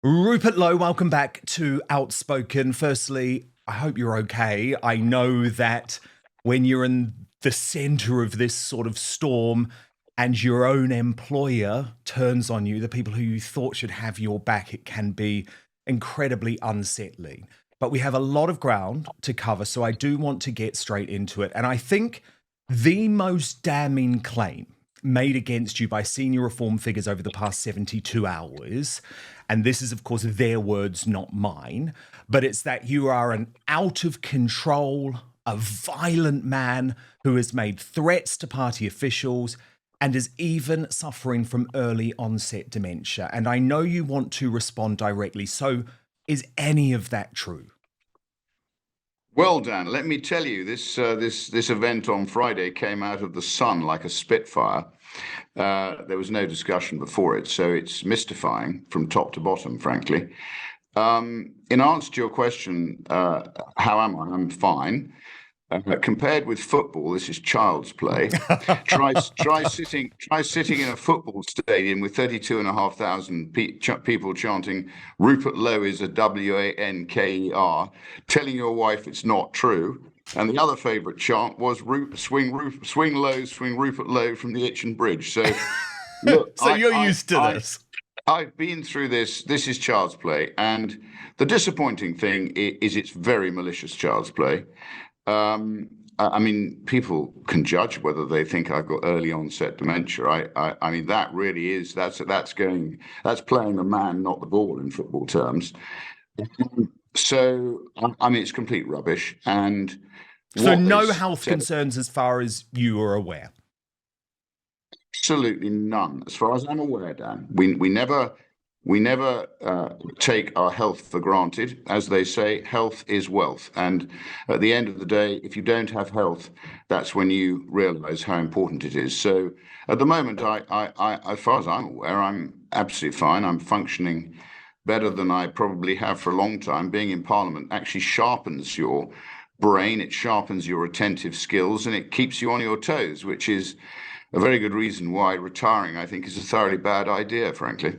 Rupert Lowe, welcome back to Outspoken. Firstly, I hope you're okay. I know that when you're in the centre of this sort of storm and your own employer turns on you, the people who you thought should have your back, it can be incredibly unsettling. But we have a lot of ground to cover, so I do want to get straight into it. And I think the most damning claim made against you by senior reform figures over the past 72 hours, and this is, of course, their words, not mine, but it's that you are an out of control, a violent man who has made threats to party officials and is even suffering from early onset dementia. And I know you want to respond directly. So is any of that true? Well, Dan, let me tell you, this event on Friday came out of the sun like a spitfire. There was no discussion before it, so it's mystifying from top to bottom, frankly. In answer to your question, how am I? I'm fine. Compared with football, this is child's play. Try sitting in a football stadium with 32,500 people chanting "Rupert Lowe is a Wanker," telling your wife it's not true. And the other favourite chant was swing low, swing Rupert Lowe from the Itchen Bridge. So, look, So you're used to this. I've been through this. This is child's play, and the disappointing thing is it's very malicious child's play. I mean, people can judge whether they think I've got early onset dementia. I mean, that really is that's playing the man, not the ball, in football terms. So, I mean, it's complete rubbish. And so no health concerns as far as you are aware? Absolutely none, as far as I'm aware, Dan. We never take our health for granted. As they say, health is wealth. And at the end of the day, if you don't have health, that's when you realize how important it is. So at the moment, as far as I'm aware, I'm absolutely fine. I'm functioning better than I probably have for a long time. Being in Parliament actually sharpens your brain, it sharpens your attentive skills, and it keeps you on your toes, which is a very good reason why retiring, I think, is a thoroughly bad idea, frankly.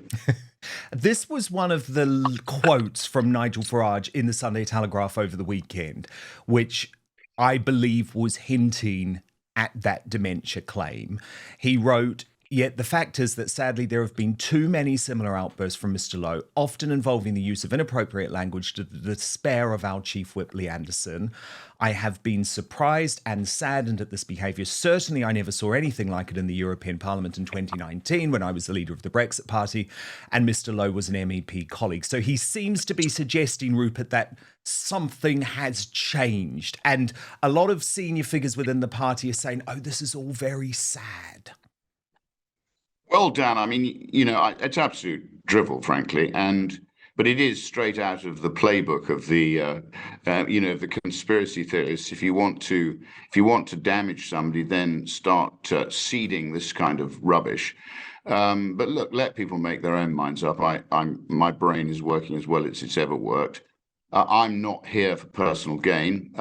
This was one of the quotes from Nigel Farage in the Sunday Telegraph over the weekend, which I believe was hinting at that dementia claim. He wrote, "Yet the fact is that sadly there have been too many similar outbursts from Mr. Lowe, often involving the use of inappropriate language to the despair of our Chief Whip, Lee Anderson. I have been surprised and saddened at this behaviour. Certainly I never saw anything like it in the European Parliament in 2019 when I was the leader of the Brexit Party and Mr. Lowe was an MEP colleague." So he seems to be suggesting, Rupert, that something has changed. And a lot of senior figures within the party are saying, oh, this is all very sad. Well, Dan, I mean, it's absolute drivel, frankly, but it is straight out of the playbook of the the conspiracy theorists. If you want to damage somebody, then start seeding this kind of rubbish. But look, let people make their own minds up. My brain is working as well as it's ever worked. I'm not here for personal gain.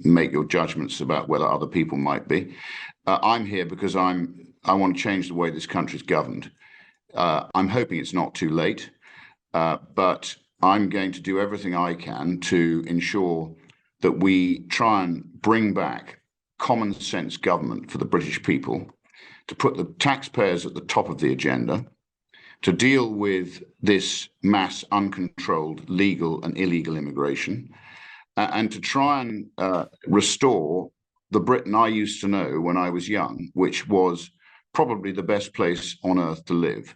Make your judgments about whether other people might be. I'm here because I want to change the way this country is governed. I'm hoping it's not too late, but I'm going to do everything I can to ensure that we try and bring back common sense government for the British people, to put the taxpayers at the top of the agenda, to deal with this mass uncontrolled legal and illegal immigration, and to try and restore the Britain I used to know when I was young, which was probably the best place on earth to live.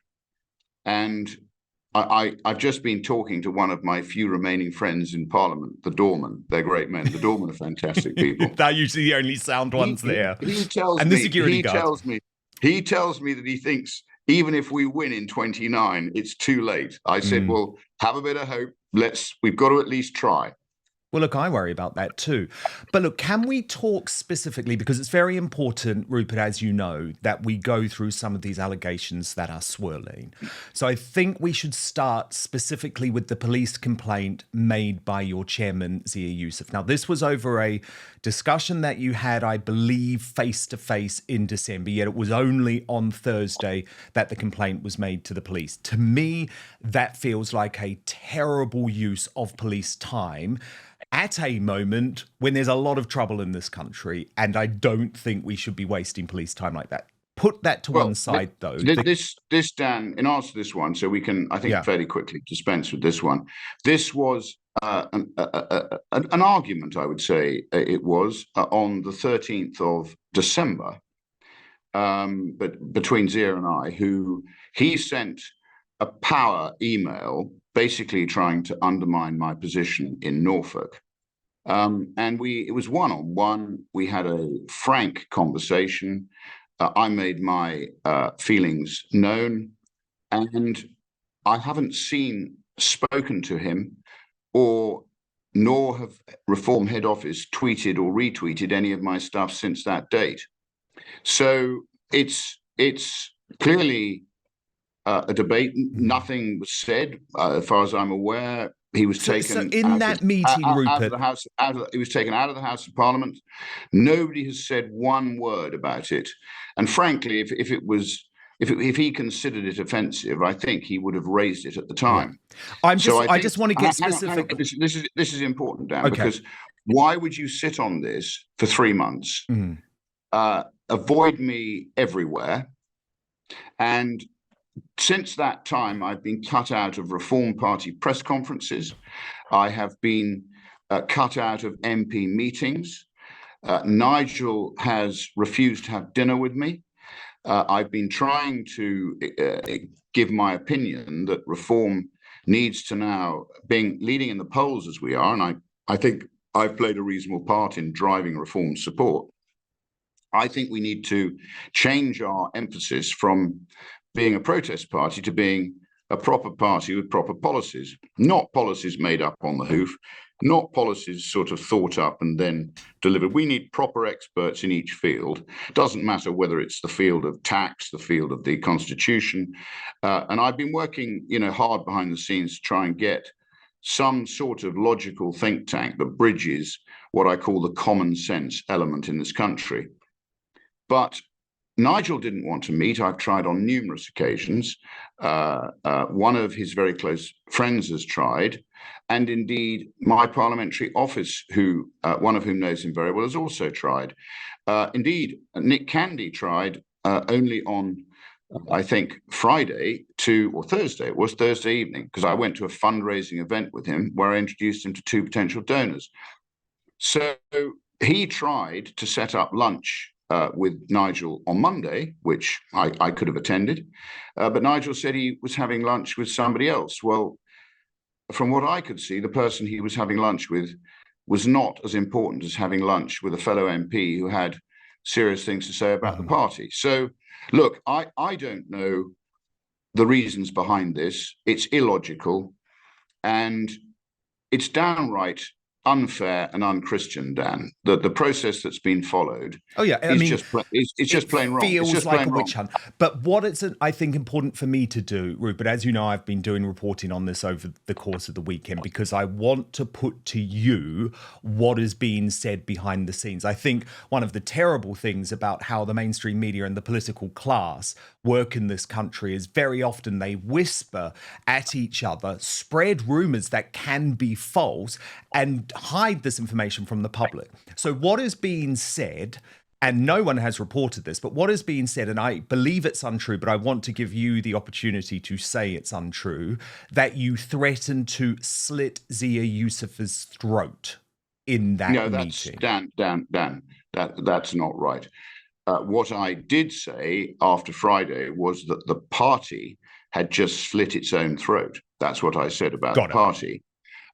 And I've just been talking to one of my few remaining friends in Parliament, the doormen. They're great men. The doormen are fantastic people. They're usually the only sound ones there. He tells me that he thinks even if we win in 29, it's too late. I said, well, have a bit of hope. We've got to at least try. Well, look, I worry about that too. But look, can we talk specifically, because it's very important, Rupert, as you know, that we go through some of these allegations that are swirling. So I think we should start specifically with the police complaint made by your chairman, Zia Yusuf. Now, this was over a discussion that you had, I believe, face-to-face in December, yet it was only on Thursday that the complaint was made to the police. To me, that feels like a terrible use of police time at a moment when there's a lot of trouble in this country, and I don't think we should be wasting police time like that. Put that to one side, though. This, Dan, in answer to this one, so we can, I think, fairly quickly dispense with this one. This was an argument, I would say it was, on the 13th of December, but between Zia and I, who he sent a power email basically trying to undermine my position in Norfolk. And it was one-on-one. We had a frank conversation. I made my feelings known, and I haven't spoken to him, nor have Reform head office tweeted or retweeted any of my stuff since that date. So it's clearly a debate. Nothing was said, as far as I'm aware. He was taken in that meeting, Rupert. Out of the House. He was taken out of the House of Parliament. Nobody has said one word about it. And frankly, if he considered it offensive, I think he would have raised it at the time. I just want to get specific. This is important, Dan, because why would you sit on this for 3 months, avoid me everywhere, and since that time, I've been cut out of Reform Party press conferences. I have been cut out of MP meetings. Nigel has refused to have dinner with me. I've been trying to give my opinion that Reform needs to now, leading in the polls as we are, and I think I've played a reasonable part in driving Reform support. I think we need to change our emphasis from being a protest party to being a proper party with proper policies, not policies made up on the hoof, not policies sort of thought up and then delivered. We need proper experts in each field. Doesn't matter whether it's the field of tax, the field of the Constitution. And I've been working, hard behind the scenes to try and get some sort of logical think tank that bridges what I call the common sense element in this country. But Nigel didn't want to meet. I've tried on numerous occasions. One of his very close friends has tried. And indeed, my parliamentary office, one of whom knows him very well, has also tried. Indeed, Nick Candy tried only on, I think, Friday or Thursday. It was Thursday evening, because I went to a fundraising event with him where I introduced him to 2 potential donors. So he tried to set up lunch with Nigel on Monday, which I could have attended. But Nigel said he was having lunch with somebody else. Well, from what I could see, the person he was having lunch with was not as important as having lunch with a fellow MP who had serious things to say about the party. So, look, I don't know the reasons behind this. It's illogical, and it's downright unfair and unchristian, Dan. The process that's been followed. Oh yeah, it's just plain wrong. Feels it's just like plain a witch hunt. But what it's, I think, important for me to do, Rupert, as you know, I've been doing reporting on this over the course of the weekend because I want to put to you what is being said behind the scenes. I think one of the terrible things about how the mainstream media and the political class work in this country is very often they whisper at each other, spread rumors that can be false, and hide this information from the public. So what is being said, and no one has reported this, but what is being said, and I believe it's untrue, but I want to give you the opportunity to say it's untrue, that you threatened to slit Zia Yusuf's throat in that meeting. Dan, that's not right. What I did say after Friday was that the party had just slit its own throat. That's what I said about the party.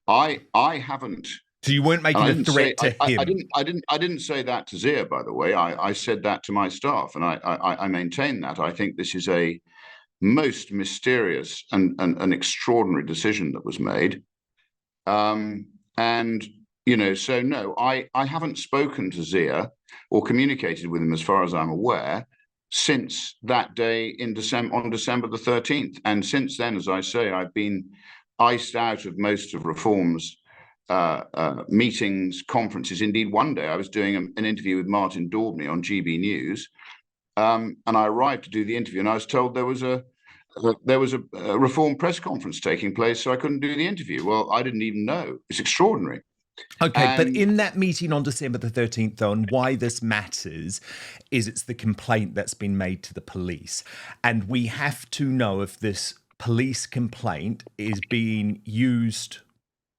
I haven't. So you weren't making a threat to him. I didn't say that to Zia, by the way. I said that to my staff, and I maintain that. I think this is a most mysterious and an extraordinary decision that was made. And so no, I haven't spoken to Zia or communicated with him, as far as I'm aware, since that day on December the 13th. And since then, as I say, I've been iced out of most of Reform's meetings, conferences. Indeed, one day I was doing an interview with Martin Daubney on GB News, and I arrived to do the interview, and I was told there was a Reform press conference taking place, so I couldn't do the interview. Well, I didn't even know. It's extraordinary. Okay, but in that meeting on December the 13th, though, and why this matters is it's the complaint that's been made to the police. And we have to know if this police complaint is being used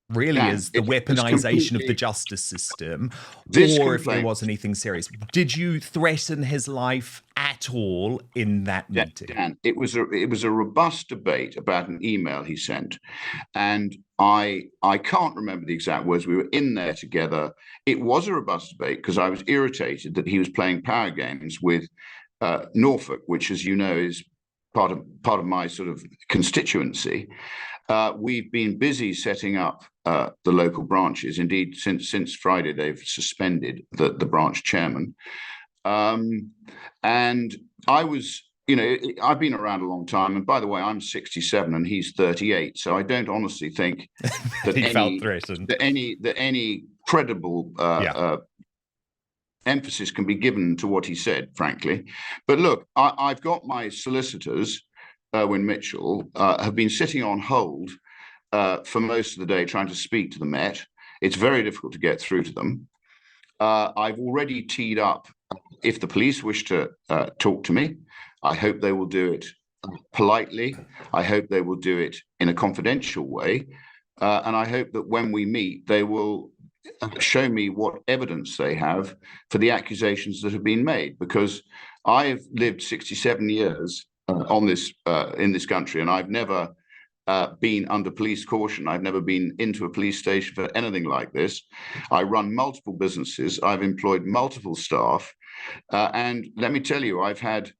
really as the weaponisation of the justice system, or if there was anything serious. Did you threaten his life at all in that meeting? Dan, it was a robust debate about an email he sent, and I can't remember the exact words. We were in there together. It was a robust debate because I was irritated that he was playing power games with Norfolk, which, as you know, is part of my sort of constituency. We've been busy setting up the local branches. Indeed, since Friday, they've suspended the branch chairman. And I was, I've been around a long time. And by the way, I'm 67 and he's 38. So I don't honestly think that he felt threatened. that any credible emphasis can be given to what he said, frankly. But look, I've got my solicitors, Erwin Mitchell, have been sitting on hold for most of the day trying to speak to the Met. It's very difficult to get through to them. I've already teed up, if the police wish to talk to me, I hope they will do it politely. I hope they will do it in a confidential way. And I hope that when we meet, they will show me what evidence they have for the accusations that have been made, because I've lived 67 years in this country, and I've never been under police caution. I've never been into a police station for anything like this. I run multiple businesses. I've employed multiple staff. And let me tell you, I've had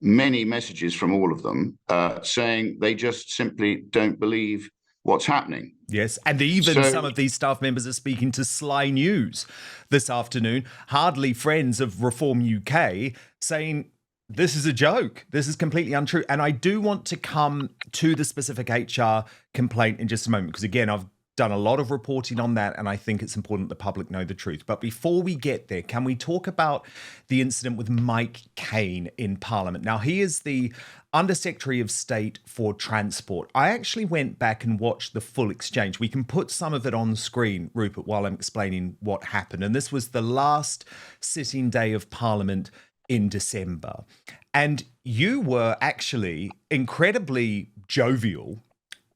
many messages from all of them saying they just simply don't believe what's happening. Yes, and even some of these staff members are speaking to Sly News this afternoon, hardly friends of Reform UK, saying this is a joke. This is completely untrue. And I do want to come to the specific HR complaint in just a moment, because again, I've done a lot of reporting on that, and I think it's important the public know the truth. But before we get there, can we talk about the incident with Mike Cain in Parliament? Now, he is the Under-Secretary of State for Transport. I actually went back and watched the full exchange. We can put some of it on the screen, Rupert, while I'm explaining what happened. And this was the last sitting day of Parliament in December. And you were actually incredibly jovial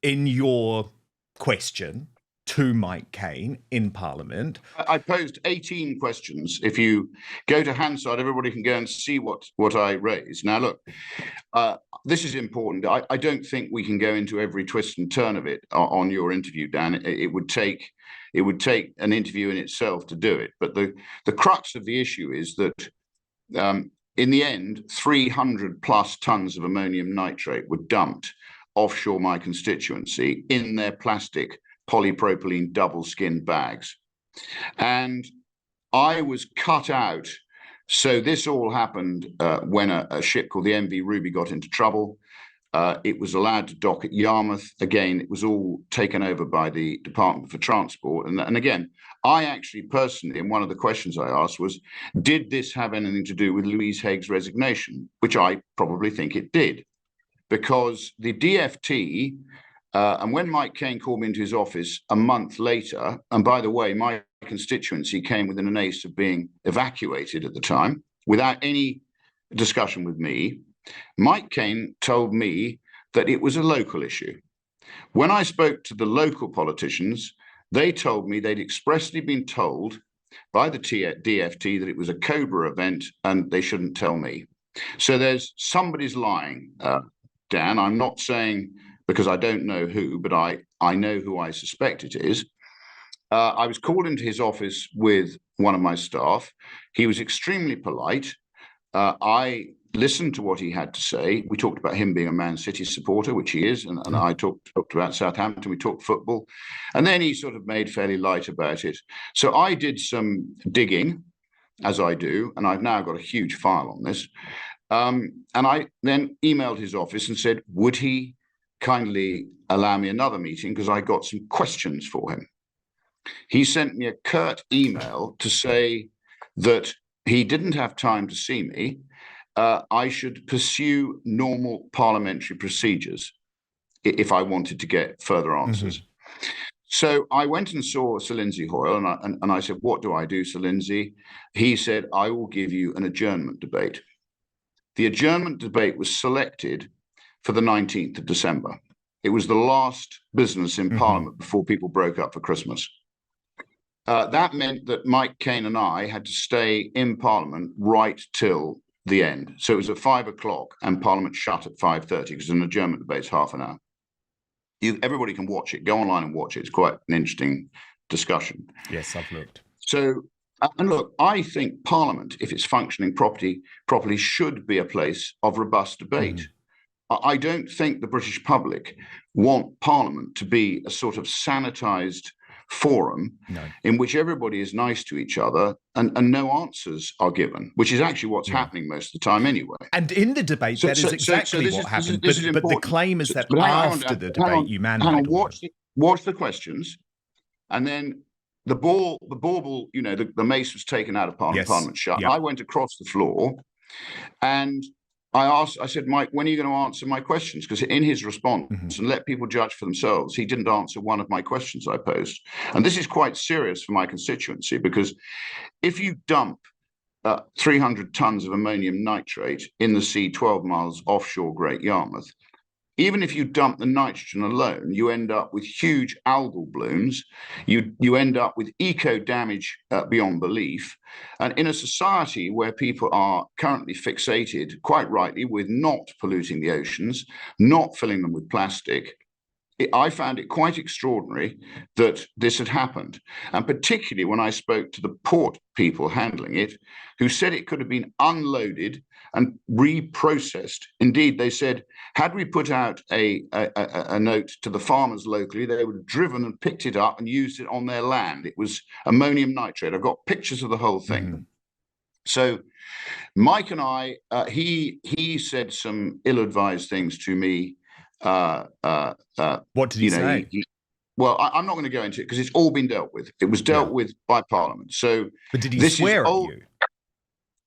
in your question to Mike Cain in Parliament. I posed 18 questions. If you go to Hansard, everybody can go and see what I raised. Now, look, this is important. I don't think we can go into every twist and turn of it on your interview, Dan. It would take an interview in itself to do it. But the crux of the issue is that in the end, 300 plus tons of ammonium nitrate were dumped offshore my constituency in their plastic polypropylene double-skinned bags. And I was cut out. So this all happened when a ship called the MV Ruby got into trouble. It was allowed to dock at Yarmouth. Again, it was all taken over by the Department for Transport. And again, I actually personally, and one of the questions I asked was, did this have anything to do with Louise Haig's resignation? Which I probably think it did. Because the DFT, and when Mike Cain called me into his office a month later, and by the way, my constituency came within an ace of being evacuated at the time, without any discussion with me, Mike Cain told me that it was a local issue. When I spoke to the local politicians, they told me they'd expressly been told by the DFT that it was a Cobra event and they shouldn't tell me. So somebody's lying. Dan, I'm not saying because I don't know who, but I know who I suspect it is. I was called into his office with one of my staff. He was extremely polite. I listened to what he had to say. We talked about him being a Man City supporter, which he is, and I talked about Southampton. We talked football, and then he sort of made fairly light about it. So I did some digging, as I do, and I've now got a huge file on this. And I then emailed his office and said, would he kindly allow me another meeting, because I got some questions for him. He sent me a curt email to say that he didn't have time to see me. I should pursue normal parliamentary procedures if I wanted to get further answers. Mm-hmm. So I went and saw Sir Lindsay Hoyle, and I said, what do I do, Sir Lindsay? He said, I will give you an adjournment debate. The adjournment debate was selected for the 19th of December. It was the last business in Parliament before people broke up for Christmas. That meant that Mike Cain and I had to stay in Parliament right till the end. So it was at 5 o'clock and Parliament shut at 5:30 because an adjournment debate's half an hour. Everybody can watch it. Go online and watch it. It's quite an interesting discussion. Yes, I've looked. So, and look, I think Parliament, if it's functioning properly, should be a place of robust debate. I don't think the British public want Parliament to be a sort of sanitized forum in which everybody is nice to each other and no answers are given, which is actually what's happening most of the time anyway. And in the debate, that is exactly what happened. But the claim is that after the debate, you manhandled them. Watch the questions, and then the bauble, you know, the mace was taken out of Parliament, Parliament shut. Yep. I went across the floor and I said, Mike, when are you going to answer my questions? Because in his response, and let people judge for themselves, he didn't answer one of my questions I posed. And this is quite serious for my constituency, because if you dump 300 tons of ammonium nitrate in the sea 12 miles offshore Great Yarmouth, even if you dump the nitrogen alone, you end up with huge algal blooms. You end up with eco damage beyond belief. And in a society where people are currently fixated, quite rightly, with not polluting the oceans, not filling them with plastic, I found it quite extraordinary that this had happened. And particularly when I spoke to the port people handling it, who said it could have been unloaded and reprocessed. Indeed, they said, had we put out a note to the farmers locally, they would have driven and picked it up and used it on their land. It was ammonium nitrate. I've got pictures of the whole thing. So Mike and I, he said some ill-advised things to me. What did he say? Well, I'm not going to go into it because it's all been dealt with. It was dealt with by Parliament. So, but did he swear at you?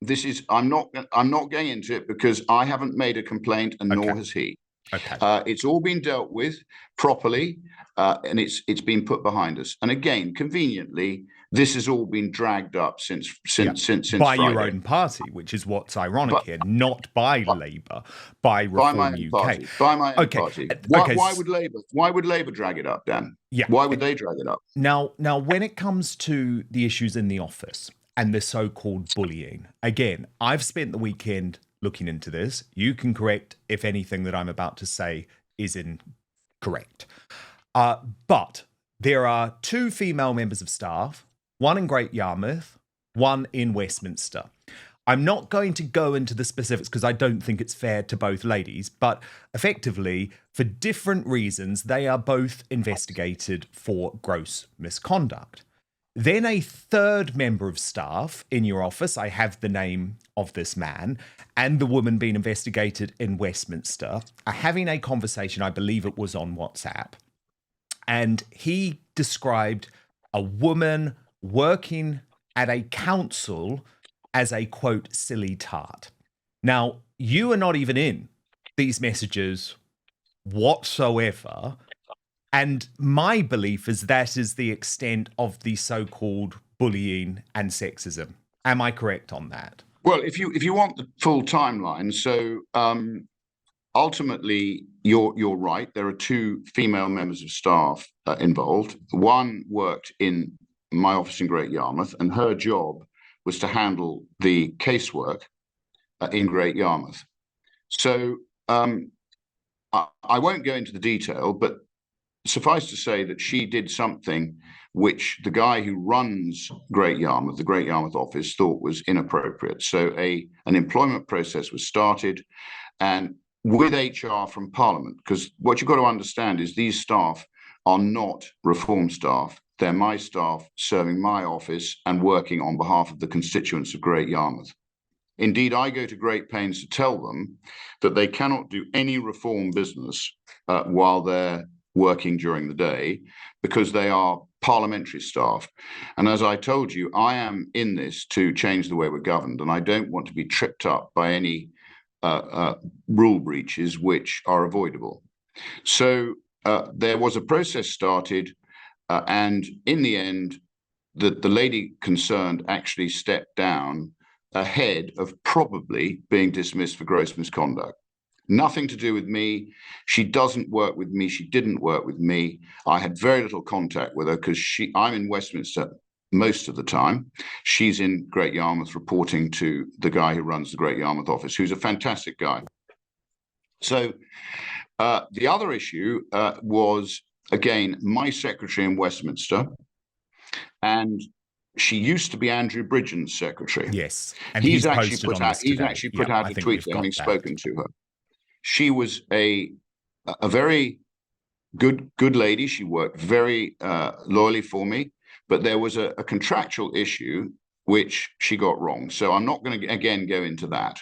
This is. I'm not going into it because I haven't made a complaint, and nor has he. Okay. It's all been dealt with properly, and it's been put behind us. And again, conveniently, this has all been dragged up since by Friday. Your own party, which is what's ironic here, not by Labour, by Reform my own UK. Party, by my own party. Why would Labour drag it up, Dan? Yeah. Why would they drag it up? Now, when it comes to the issues in the office and the so-called bullying, again, I've spent the weekend looking into this. You can correct if anything that I'm about to say is incorrect. But there are 2 female members of staff, one in Great Yarmouth, one in Westminster. I'm not going to go into the specifics because I don't think it's fair to both ladies, but effectively, for different reasons, they are both investigated for gross misconduct. Then a 3rd member of staff in your office, I have the name of this man, and the woman being investigated in Westminster, are having a conversation, I believe it was on WhatsApp, and he described a woman working at a council as a, quote, silly tart. Now, you are not even in these messages whatsoever. And my belief is that is the extent of the so-called bullying and sexism. Am I correct on that? Well, if you want the full timeline, so ultimately you're right. There are 2 female members of staff involved. One worked in my office in Great Yarmouth, and her job was to handle the casework in Great Yarmouth. So I won't go into the detail, but suffice to say that she did something which the guy who runs Great Yarmouth, the Great Yarmouth office, thought was inappropriate. So an employment process was started, and with HR from Parliament, because what you've got to understand is these staff are not reform staff. They're my staff serving my office and working on behalf of the constituents of Great Yarmouth. Indeed, I go to great pains to tell them that they cannot do any reform business while they're working during the day, because they are parliamentary staff. And as I told you, I am in this to change the way we're governed, and I don't want to be tripped up by any rule breaches which are avoidable. So there was a process started, and in the end, the lady concerned actually stepped down ahead of probably being dismissed for gross misconduct. Nothing to do with me. She doesn't work with me. She didn't work with me. I had very little contact with her because I'm in Westminster most of the time. She's in Great Yarmouth reporting to the guy who runs the Great Yarmouth office, who's a fantastic guy. So the other issue was, again, my secretary in Westminster, and she used to be Andrew Bridgen's secretary. Yes, and he's actually put out a tweet having spoken to her. She was a very good lady. She worked very loyally for me, but there was a contractual issue which she got wrong. So I'm not going to again go into that.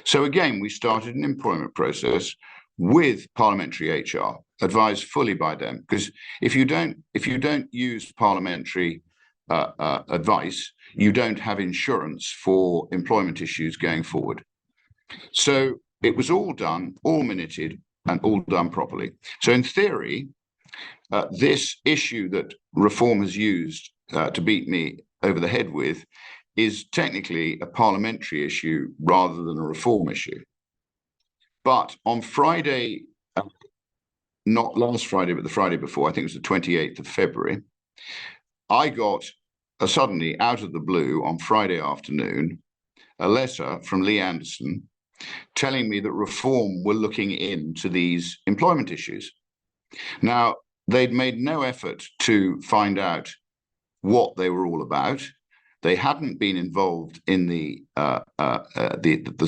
So again, we started an employment process with Parliamentary HR, advised fully by them, because if you don't use Parliamentary advice, you don't have insurance for employment issues going forward. So it was all done, all minuted, and all done properly. So in theory, this issue that Reform has used to beat me over the head with is technically a parliamentary issue rather than a Reform issue. But on Friday, not last Friday, but the Friday before, I think it was the 28th of February, I got suddenly, out of the blue, on Friday afternoon, a letter from Lee Anderson telling me that Reform were looking into these employment issues. Now, they'd made no effort to find out what they were all about. They hadn't been involved in the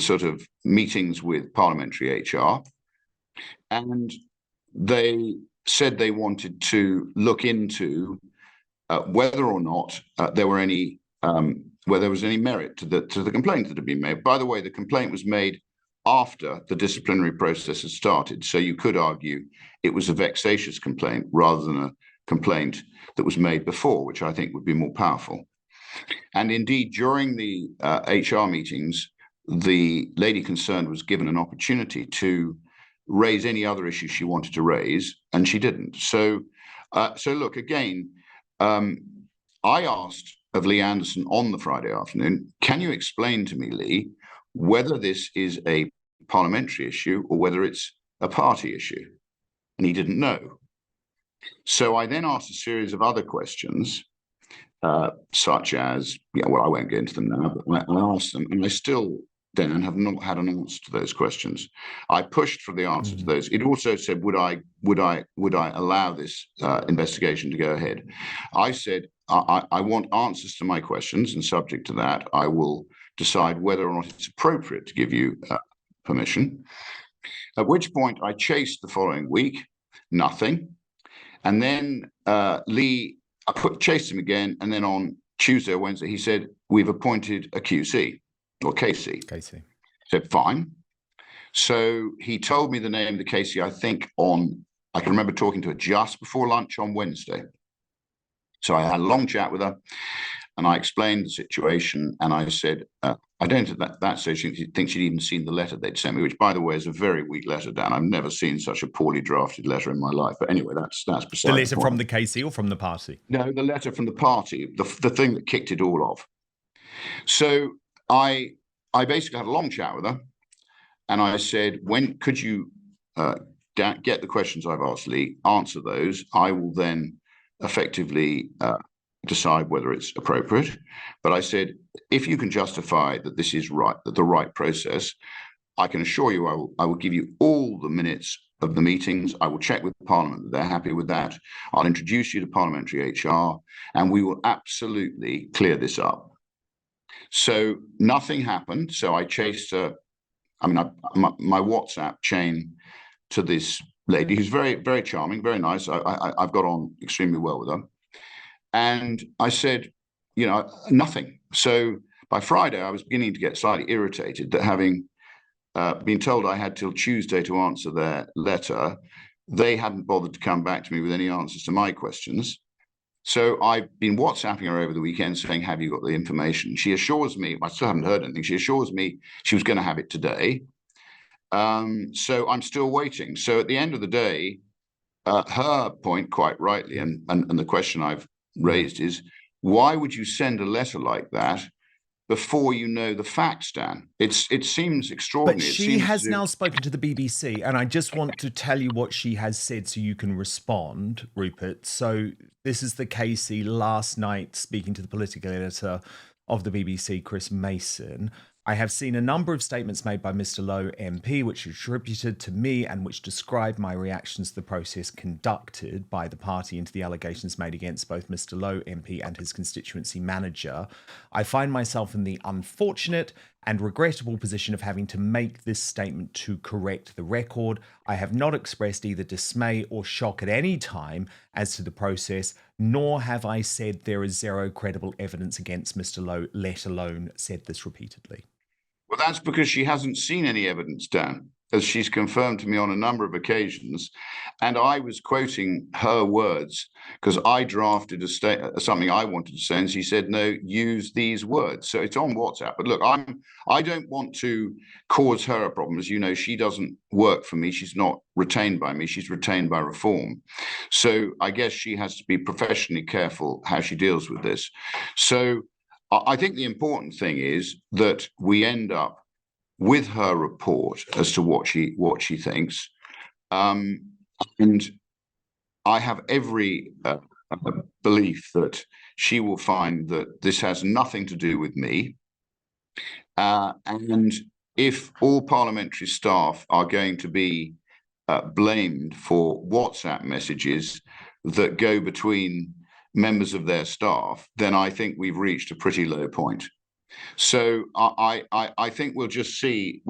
sort of meetings with Parliamentary HR, and they said they wanted to look into whether or not there were any where there was any merit to the complaint that had been made. By the way, the complaint was made after the disciplinary process had started, so you could argue it was a vexatious complaint rather than a complaint that was made before, which I think would be more powerful. And indeed, during the HR meetings, the lady concerned was given an opportunity to raise any other issues she wanted to raise, and she didn't. So look, again, I asked of Lee Anderson on the Friday afternoon, can you explain to me, Lee, whether this is a parliamentary issue or whether it's a party issue? And he didn't know. So I then asked a series of other questions, such as, I won't get into them now, but I asked them, and I still, Dan, have not had an answer to those questions. I pushed for the answer to those. It also said, would I allow this investigation to go ahead? I said, I want answers to my questions, and subject to that, I will decide whether or not it's appropriate to give you permission. At which point I chased the following week, nothing. And then Lee, chased him again, and then on Tuesday or Wednesday, he said, we've appointed a QC, or KC. Casey. Said, fine. So he told me the name of the KC, I think I can remember talking to her just before lunch on Wednesday. So I had a long chat with her, and I explained the situation, and I said, I don't think that stage she thinks she'd even seen the letter they'd sent me, which, by the way, is a very weak letter, Dan. I've never seen such a poorly drafted letter in my life. But anyway, that's beside the letter from the KC or from the party? No, the letter from the party, the thing that kicked it all off. So I basically had a long chat with her, and I said, when could you get the questions I've asked Lee, answer those? I will then effectively decide whether it's appropriate. But I said, if you can justify that this is right, that the right process, I can assure you I will give you all the minutes of the meetings. I will check with Parliament that they're happy with that. I'll introduce you to Parliamentary HR, and we will absolutely clear this up. So nothing happened. So I chased her. I mean, my WhatsApp chain to this lady who's very, very charming, very nice. I've got on extremely well with her. And I said, nothing. So by Friday, I was beginning to get slightly irritated that having been told I had till Tuesday to answer their letter, they hadn't bothered to come back to me with any answers to my questions. So I've been WhatsApping her over the weekend saying, have you got the information? She assures me, I still haven't heard anything. She assures me she was going to have it today. So I'm still waiting. So at the end of the day, her point, quite rightly, and the question I've raised is, why would you send a letter like that before you know the facts, Dan? It seems extraordinary. But she has now spoken to the BBC, and I just want to tell you what she has said so you can respond, Rupert. So this is the Casey last night speaking to the political editor of the BBC, Chris Mason. I have seen a number of statements made by Mr. Lowe MP, which are attributed to me and which describe my reactions to the process conducted by the party into the allegations made against both Mr. Lowe MP and his constituency manager. I find myself in the unfortunate and regrettable position of having to make this statement to correct the record. I have not expressed either dismay or shock at any time as to the process, nor have I said there is zero credible evidence against Mr. Lowe, let alone said this repeatedly. Well, that's because she hasn't seen any evidence, Dan, as she's confirmed to me on a number of occasions. And I was quoting her words because I drafted something I wanted to say, and she said, no, use these words. So it's on WhatsApp. But look, I don't want to cause her a problem. As you know, she doesn't work for me. She's not retained by me. She's retained by Reform. So I guess she has to be professionally careful how she deals with this. So I think the important thing is that we end up with her report as to what she thinks, and I have every belief that she will find that this has nothing to do with me, and if all parliamentary staff are going to be blamed for WhatsApp messages that go between members of their staff, then I think we've reached a pretty low point. So I think we'll see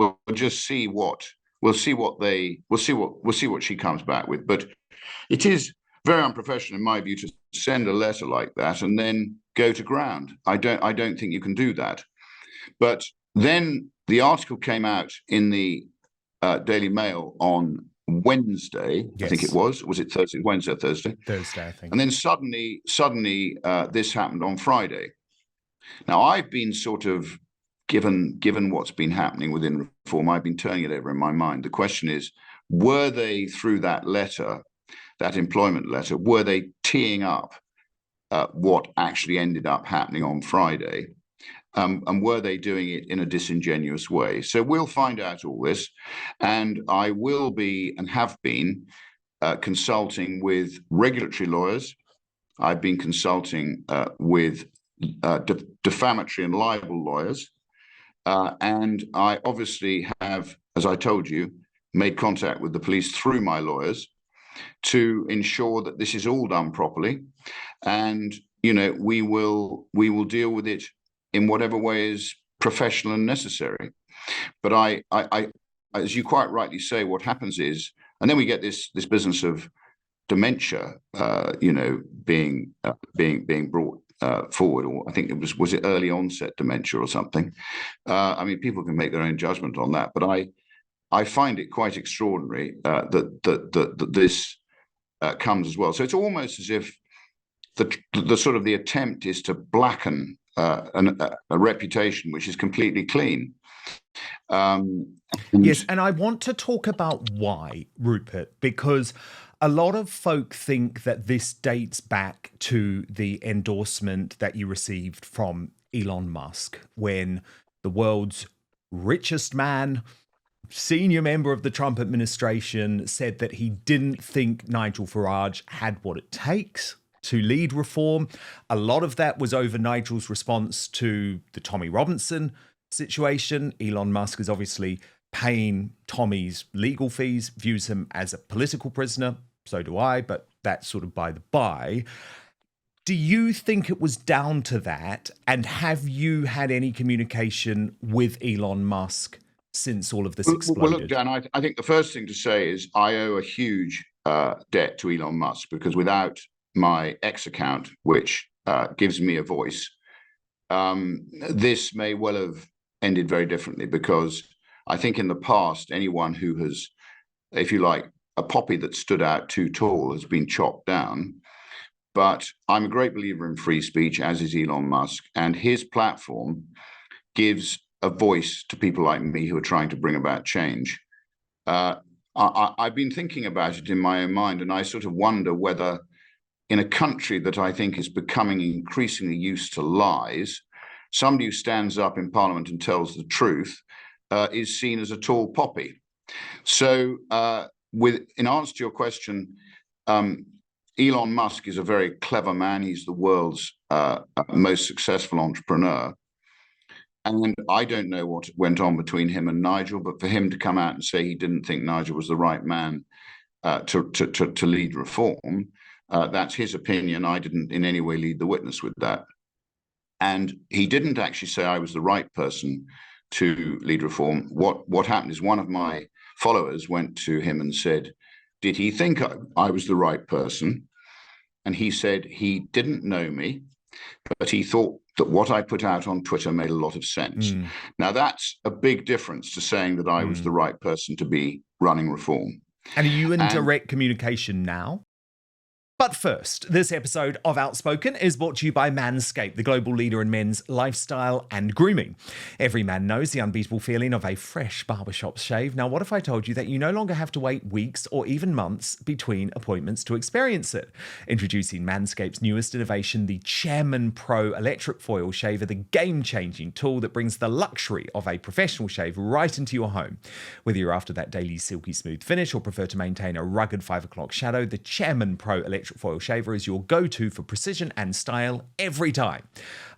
what she comes back with. But it is very unprofessional, in my view, to send a letter like that and then go to ground. I don't think you can do that. But then the article came out in the Daily Mail on Wednesday, yes. I think it was it Thursday? Wednesday or Thursday? Thursday, I think. And then suddenly, this happened on Friday. Now, I've been sort of given what's been happening within Reform, I've been turning it over in my mind. The question is, were they, through that letter, that employment letter, were they teeing up what actually ended up happening on Friday? And were they doing it in a disingenuous way? So we'll find out all this, and I will be and have been consulting with regulatory lawyers. I've been consulting with defamatory and libel lawyers, and I obviously have, as I told you, made contact with the police through my lawyers to ensure that this is all done properly, and we will deal with it in whatever way is professional and necessary. But I, as you quite rightly say, what happens is, and then we get this business of dementia, being brought forward, or I think was it early onset dementia or something. I mean, people can make their own judgment on that, but I find it quite extraordinary that this comes as well. So it's almost as if the sort of the attempt is to blacken a reputation which is completely clean. Yes, and I want to talk about why, Rupert, because a lot of folk think that this dates back to the endorsement that you received from Elon Musk when the world's richest man, senior member of the Trump administration, said that he didn't think Nigel Farage had what it takes to lead Reform. A lot of that was over Nigel's response to the Tommy Robinson situation. Elon Musk has obviously paying Tommy's legal fees, views him as a political prisoner. So do I, but that's sort of by the by. Do you think it was down to that? And have you had any communication with Elon Musk since all of this exploded? Well, look, Dan, I think the first thing to say is I owe a huge debt to Elon Musk, because without my X account, which gives me a voice, this may well have ended very differently, because I think in the past, anyone who has, if you like, a poppy that stood out too tall has been chopped down. But I'm a great believer in free speech, as is Elon Musk, and his platform gives a voice to people like me who are trying to bring about change. I've been thinking about it in my own mind, and I sort of wonder whether in a country that I think is becoming increasingly used to lies, somebody who stands up in Parliament and tells the truth is seen as a tall poppy. So in answer to your question, Elon Musk is a very clever man. He's the world's most successful entrepreneur. And I don't know what went on between him and Nigel, but for him to come out and say he didn't think Nigel was the right man to lead reform, that's his opinion. I didn't in any way lead the witness with that. And he didn't actually say I was the right person to lead reform. What happened is one of my followers went to him and said, did he think I was the right person? And he said he didn't know me, but he thought that what I put out on Twitter made a lot of sense. Now, that's a big difference to saying that I was the right person to be running reform. And are you in direct communication now? But first, this episode of Outspoken is brought to you by Manscaped, the global leader in men's lifestyle and grooming. Every man knows the unbeatable feeling of a fresh barbershop shave. Now, what if I told you that you no longer have to wait weeks or even months between appointments to experience it? Introducing Manscaped's newest innovation, the Chairman Pro electric foil shaver, the game-changing tool that brings the luxury of a professional shave right into your home. Whether you're after that daily silky smooth finish or prefer to maintain a rugged 5 o'clock shadow, the Chairman Pro electric foil shaver is your go-to for precision and style every time.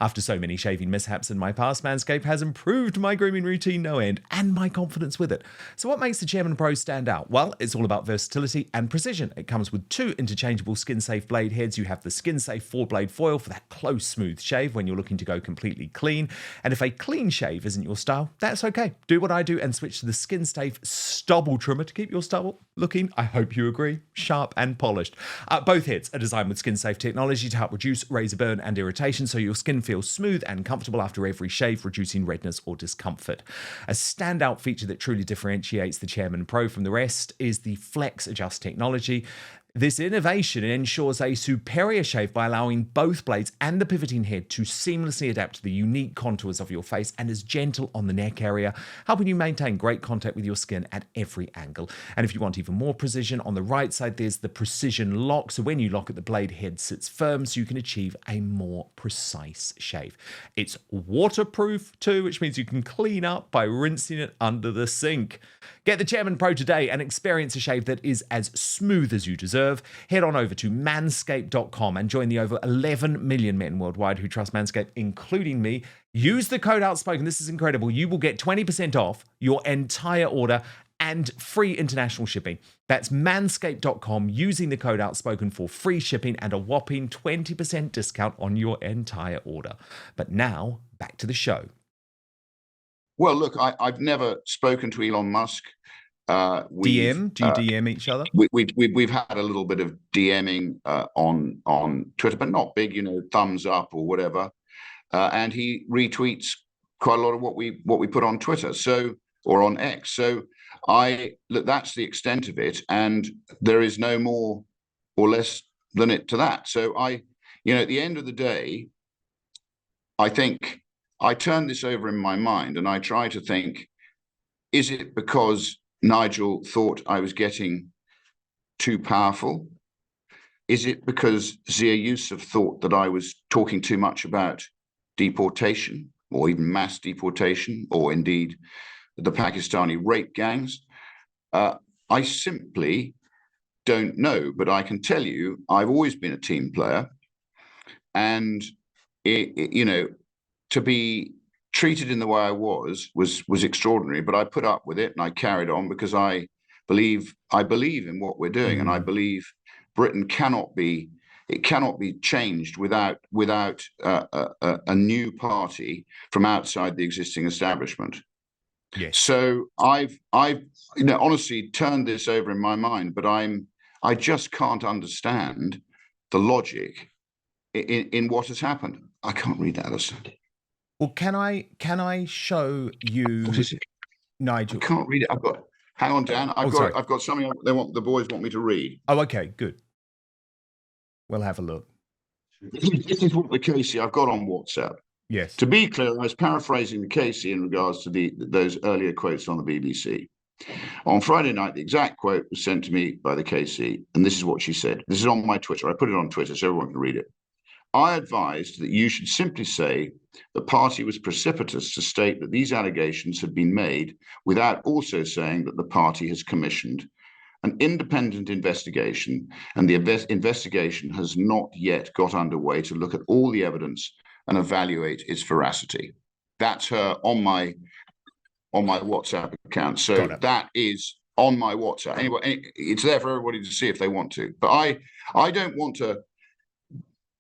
After so many shaving mishaps in my past, Manscaped has improved my grooming routine no end and my confidence with it. So what makes the Chairman Pro stand out? Well, it's all about versatility and precision. It comes with 2 interchangeable skin-safe blade heads. You have the skin-safe 4-blade foil for that close, smooth shave when you're looking to go completely clean. And if a clean shave isn't your style, that's okay. Do what I do and switch to the skin-safe stubble trimmer to keep your stubble looking, I hope you agree, sharp and polished. Both heads are designed with skin-safe technology to help reduce razor burn and irritation, so your skin feels smooth and comfortable after every shave, reducing redness or discomfort. A standout feature that truly differentiates the Chairman Pro from the rest is the Flex Adjust technology. This innovation ensures a superior shave by allowing both blades and the pivoting head to seamlessly adapt to the unique contours of your face, and is gentle on the neck area, helping you maintain great contact with your skin at every angle. And if you want even more precision, on the right side there's the precision lock, so when you lock it, the blade head sits firm so you can achieve a more precise shave. It's waterproof too, which means you can clean up by rinsing it under the sink. Get the Chairman Pro today and experience a shave that is as smooth as you deserve. Head on over to manscaped.com and join the over 11 million men worldwide who trust Manscaped, including me. Use the code Outspoken. This is incredible. You will get 20% off your entire order and free international shipping. That's manscaped.com, using the code Outspoken for free shipping and a whopping 20% discount on your entire order. But now, back to the show. Well, look, I've never spoken to Elon Musk. DM? Do you DM each other? We've had a little bit of DMing on Twitter, but not big, thumbs up or whatever. And he retweets quite a lot of what we put on Twitter, or on X. So look, that's the extent of it, and there is no more or less than it to that. So at the end of the day, I think I turn this over in my mind and I try to think, is it because Nigel thought I was getting too powerful? Is it because Zia Yusuf thought that I was talking too much about deportation, or even mass deportation, or indeed the Pakistani rape gangs? I simply don't know, but I can tell you I've always been a team player, and to be treated in the way I was extraordinary, but I put up with it and I carried on because I believe in what we're doing, and I believe Britain cannot be changed without a new party from outside the existing establishment. Yes. So I've honestly turned this over in my mind, but I just can't understand the logic in what has happened. I can't read that, Alistair. Well, can I show you, What is it? Nigel? I can't read it. Hang on, Dan. I've got something the boys want me to read. Oh, okay, good. We'll have a look. This is what the Casey I've got on WhatsApp. Yes. To be clear, I was paraphrasing the Casey in regards to those earlier quotes on the BBC. On Friday night, the exact quote was sent to me by the Casey, and this is what she said. This is on my Twitter. I put it on Twitter so everyone can read it. I advised that you should simply say the party was precipitous to state that these allegations had been made without also saying that the party has commissioned an independent investigation, and the investigation has not yet got underway to look at all the evidence and evaluate its veracity. That's her on my WhatsApp account. So that is on my WhatsApp. Anyway, it's there for everybody to see if they want to. But I don't want to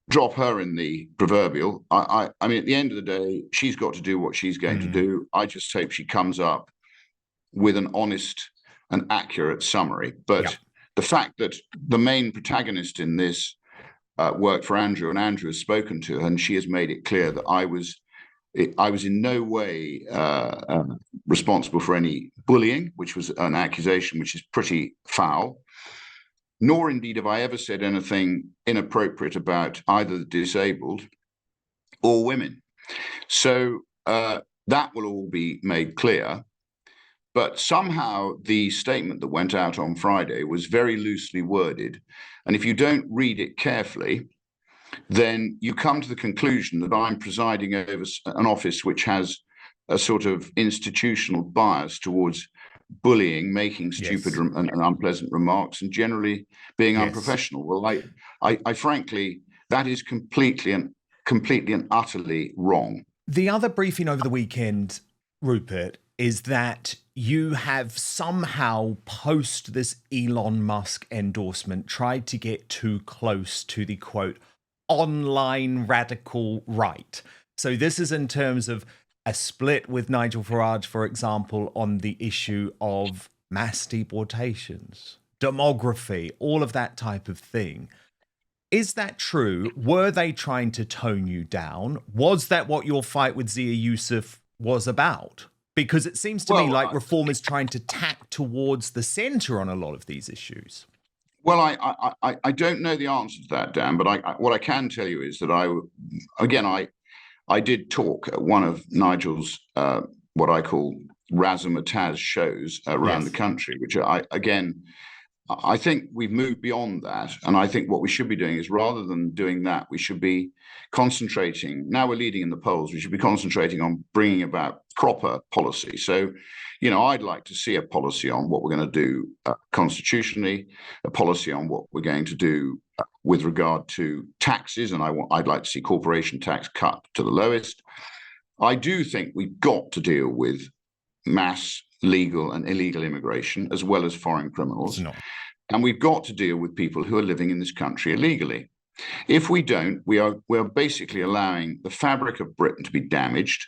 drop her in the proverbial. I mean, at the end of the day, she's got to do what she's going to do. I just hope she comes up with an honest and accurate summary. But the fact that the main protagonist in this worked for Andrew, and Andrew has spoken to her, and she has made it clear that I was in no way responsible for any bullying, which was an accusation which is pretty foul, nor indeed have I ever said anything inappropriate about either the disabled or women. So that will all be made clear. But somehow the statement that went out on Friday was very loosely worded. And if you don't read it carefully, then you come to the conclusion that I'm presiding over an office which has a sort of institutional bias towards bullying, making stupid and unpleasant remarks, and generally being unprofessional. Well, I frankly, that is completely and utterly wrong. The other briefing over the weekend, Rupert, is that you have somehow, post this Elon Musk endorsement, tried to get too close to the, quote, online radical right. So this is in terms of a split with Nigel Farage, for example, on the issue of mass deportations, demography, all of that type of thing. Is that true? Were they trying to tone you down? Was that what your fight with Zia Yusuf was about? Because it seems to me like Reform is trying to tack towards the centre on a lot of these issues. Well, I don't know the answer to that, Dan, but what I can tell you is that I did talk at one of Nigel's what I call razzmatazz shows around the country, which I think we've moved beyond that. And I think what we should be doing is, rather than doing that, we should be concentrating. Now we're leading in the polls. We should be concentrating on bringing about proper policy. So, I'd like to see a policy on what we're going to do constitutionally, a policy on what we're going to do with regard to taxes. And I'd like to see corporation tax cut to the lowest. I do think we've got to deal with mass legal and illegal immigration, as well as foreign criminals. And we've got to deal with people who are living in this country illegally. If we don't, we're basically allowing the fabric of Britain to be damaged,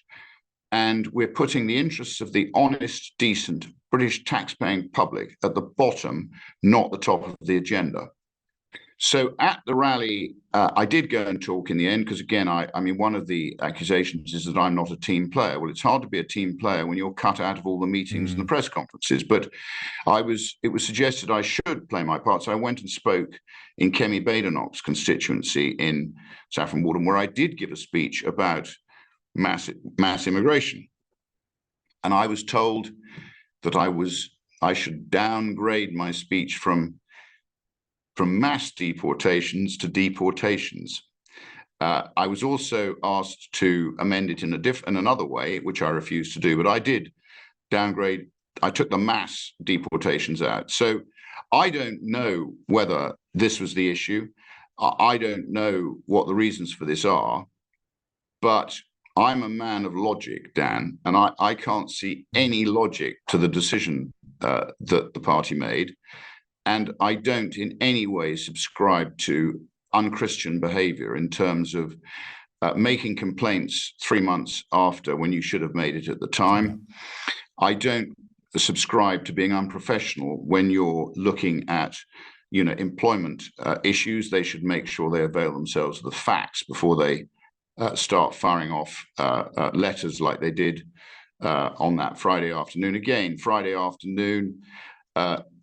and we're putting the interests of the honest, decent British taxpaying public at the bottom, not the top of the agenda. So at the rally, I did go and talk in the end, because again, I mean, one of the accusations is that I'm not a team player. Well, it's hard to be a team player when you're cut out of all the meetings and the press conferences. But it was suggested I should play my part. So I went and spoke in Kemi Badenoch's constituency in Saffron Walden, where I did give a speech about mass immigration. And I was told that I should downgrade my speech from mass deportations to deportations. I was also asked to amend it in another way, which I refused to do, but I did downgrade. I took the mass deportations out. So I don't know whether this was the issue. I don't know what the reasons for this are, but I'm a man of logic, Dan, and I can't see any logic to the decision that the party made. And I don't in any way subscribe to unchristian behavior in terms of making complaints 3 months after when you should have made it at the time. Yeah. I don't subscribe to being unprofessional when you're looking at employment issues. They should make sure they avail themselves of the facts before they start firing off letters like they did on that Friday afternoon. Again, Friday afternoon,